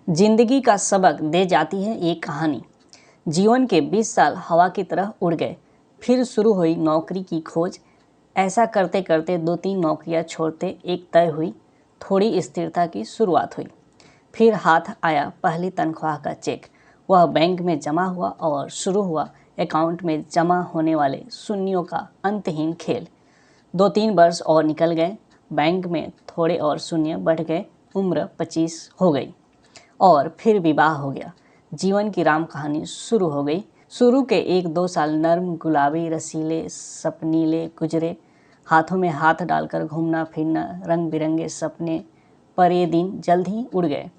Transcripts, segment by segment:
जिंदगी का सबक दे जाती है एक कहानी। जीवन के 20 साल हवा की तरह उड़ गए। फिर शुरू हुई नौकरी की खोज। ऐसा करते करते 2-3 नौकरियां छोड़ते एक तय हुई। थोड़ी स्थिरता की शुरुआत हुई। फिर हाथ आया पहली तनख्वाह का चेक। वह बैंक में जमा हुआ और शुरू हुआ अकाउंट में जमा होने वाले शून्यों का अंतहीन खेल। 2-3 वर्ष और निकल गए। बैंक में थोड़े और शून्य बढ़ गए। उम्र 25 हो गई और फिर विवाह हो गया। जीवन की राम कहानी शुरू हो गई। शुरू के 1-2 साल नर्म, गुलाबी, रसीले, सपनीले गुजरे। हाथों में हाथ डालकर घूमना फिरना, रंग बिरंगे सपने, पर ये दिन जल्द ही उड़ गए।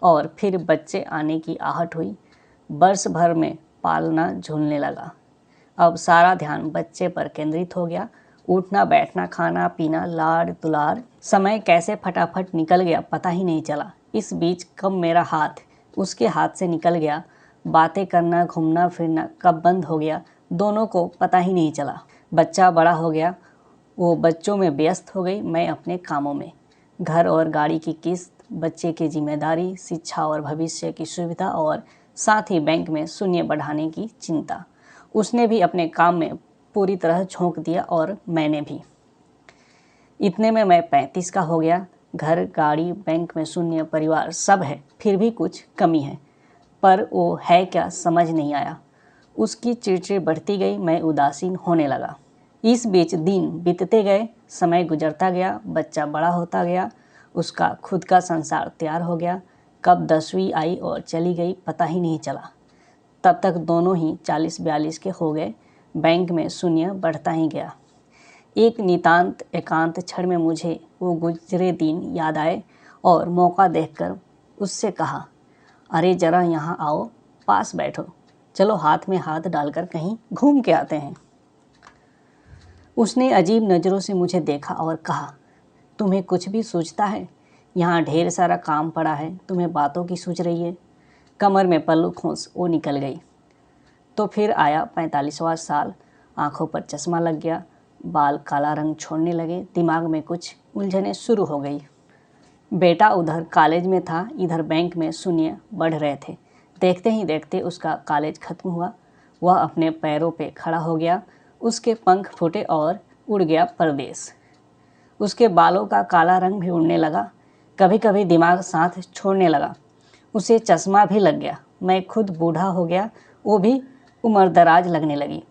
और फिर बच्चे आने की आहट हुई। वर्ष भर में पालना झूलने लगा। अब सारा ध्यान बच्चे पर केंद्रित हो गया। उठना बैठना, खाना पीना, लाड़ दुलार। समय कैसे फटाफट निकल गया पता ही नहीं चला। इस बीच कब मेरा हाथ उसके हाथ से निकल गया, बातें करना, घूमना फिरना कब बंद हो गया, दोनों को पता ही नहीं चला। बच्चा बड़ा हो गया, वो बच्चों में व्यस्त हो गई, मैं अपने कामों में। घर और गाड़ी की किस्त, बच्चे की जिम्मेदारी, शिक्षा और भविष्य की सुविधा और साथ ही बैंक में शून्य बढ़ाने की चिंता। उसने भी अपने काम में पूरी तरह झोंक दिया और मैंने भी। इतने में मैं 35 का हो गया। घर, गाड़ी, बैंक में शून्य, परिवार सब है, फिर भी कुछ कमी है। पर वो है क्या समझ नहीं आया। उसकी चिड़चिड़ बढ़ती गई, मैं उदासीन होने लगा। इस बीच दिन बीतते गए, समय गुजरता गया, बच्चा बड़ा होता गया, उसका खुद का संसार तैयार हो गया। कब 10वीं आई और चली गई पता ही नहीं चला। तब तक दोनों ही 40-42 के हो गए। बैंक में शून्य बढ़ता ही गया। एक नितांत एकांत क्षण में मुझे वो गुजरे दिन याद आए और मौका देखकर उससे कहा, अरे जरा यहाँ आओ, पास बैठो, चलो हाथ में हाथ डालकर कहीं घूम के आते हैं। उसने अजीब नज़रों से मुझे देखा और कहा, तुम्हें कुछ भी सूझता है? यहाँ ढेर सारा काम पड़ा है, तुम्हें बातों की सूझ रही है। कमर में पल्लू खोस वो निकल गई। तो फिर आया 45वां साल। आंखों पर चश्मा लग गया, बाल काला रंग छोड़ने लगे, दिमाग में कुछ उलझने शुरू हो गई। बेटा उधर कॉलेज में था, इधर बैंक में शून्य बढ़ रहे थे। देखते ही देखते उसका कॉलेज खत्म हुआ। वह अपने पैरों पे खड़ा हो गया, उसके पंख फूटे और उड़ गया परदेश। उसके बालों का काला रंग भी उड़ने लगा। कभी कभी दिमाग साथ छोड़ने लगा। उसे चश्मा भी लग गया। मैं खुद बूढ़ा हो गया, वो भी उम्रदराज लगने लगी।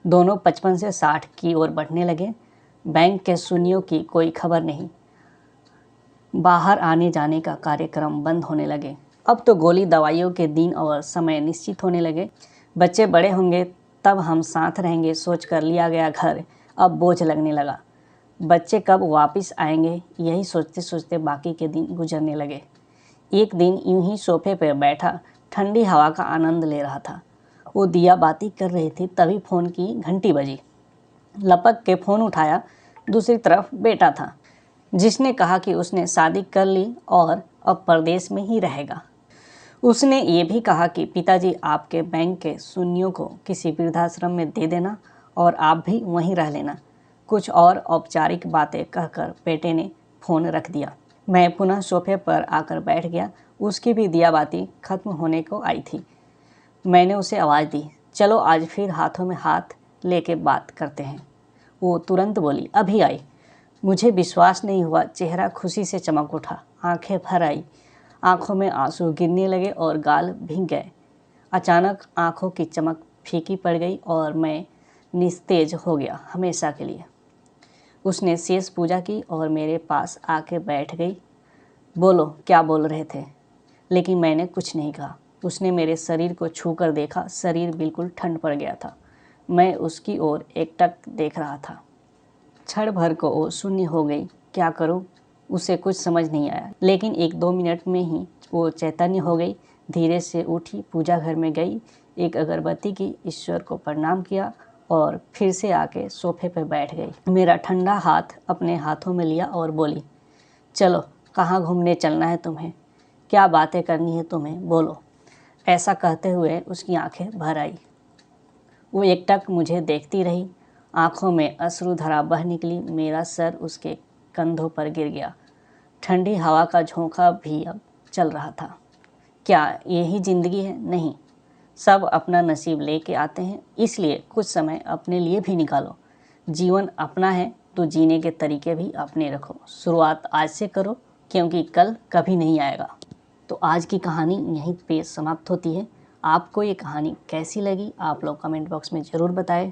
दोनों 55 से 60 की ओर बढ़ने लगे। बैंक के शून्यों की कोई खबर नहीं। बाहर आने जाने का कार्यक्रम बंद होने लगे। अब तो गोली दवाइयों के दिन और समय निश्चित होने लगे। बच्चे बड़े होंगे तब हम साथ रहेंगे सोचकर लिया गया घर अब बोझ लगने लगा। बच्चे कब वापस आएंगे, यही सोचते सोचते बाकी के दिन गुजरने लगे। एक दिन यूं ही सोफे पर बैठा ठंडी हवा का आनंद ले रहा था। वो दिया बाती कर रही थी, तभी फ़ोन की घंटी बजी। लपक के फ़ोन उठाया। दूसरी तरफ बेटा था, जिसने कहा कि उसने शादी कर ली और अब परदेश में ही रहेगा। उसने ये भी कहा कि पिताजी आपके बैंक के शून्यों को किसी वृद्धाश्रम में दे देना और आप भी वहीं रह लेना। कुछ और औपचारिक बातें कहकर बेटे ने फ़ोन रख दिया। मैं पुनः सोफे पर आकर बैठ गया। उसकी भी दिया बाती खत्म होने को आई थी। मैंने उसे आवाज़ दी, चलो आज फिर हाथों में हाथ लेके बात करते हैं। वो तुरंत बोली, अभी आई। मुझे विश्वास नहीं हुआ, चेहरा खुशी से चमक उठा, आंखें भर आई, आंखों में आंसू गिरने लगे और गाल भीग गए। अचानक आंखों की चमक फीकी पड़ गई और मैं निस्तेज हो गया हमेशा के लिए। उसने शेष पूजा की और मेरे पास आके बैठ गई। बोलो, क्या बोल रहे थे? लेकिन मैंने कुछ नहीं कहा। उसने मेरे शरीर को छू कर देखा। शरीर बिल्कुल ठंड पड़ गया था। मैं उसकी ओर एकटक देख रहा था। क्षण भर को वो शून्य हो गई। क्या करूं? उसे कुछ समझ नहीं आया, लेकिन 1-2 मिनट में ही वो चैतन्य हो गई। धीरे से उठी, पूजा घर में गई, एक अगरबत्ती की, ईश्वर को प्रणाम किया और फिर से आके सोफे पर बैठ गई। मेरा ठंडा हाथ अपने हाथों में लिया और बोली, चलो, कहाँ घूमने चलना है तुम्हें? क्या बातें करनी है तुम्हें? बोलो। ऐसा कहते हुए उसकी आंखें भर आई। वो एकटक मुझे देखती रही। आंखों में अश्रुधारा बह निकली। मेरा सर उसके कंधों पर गिर गया। ठंडी हवा का झोंका भी अब चल रहा था। क्या यही ज़िंदगी है? नहीं, सब अपना नसीब लेके आते हैं, इसलिए कुछ समय अपने लिए भी निकालो। जीवन अपना है तो जीने के तरीके भी अपने रखो। शुरुआत आज से करो, क्योंकि कल कभी नहीं आएगा। तो आज की कहानी यहीं पे समाप्त होती है। आपको ये कहानी कैसी लगी आप लोग कमेंट बॉक्स में ज़रूर बताएं।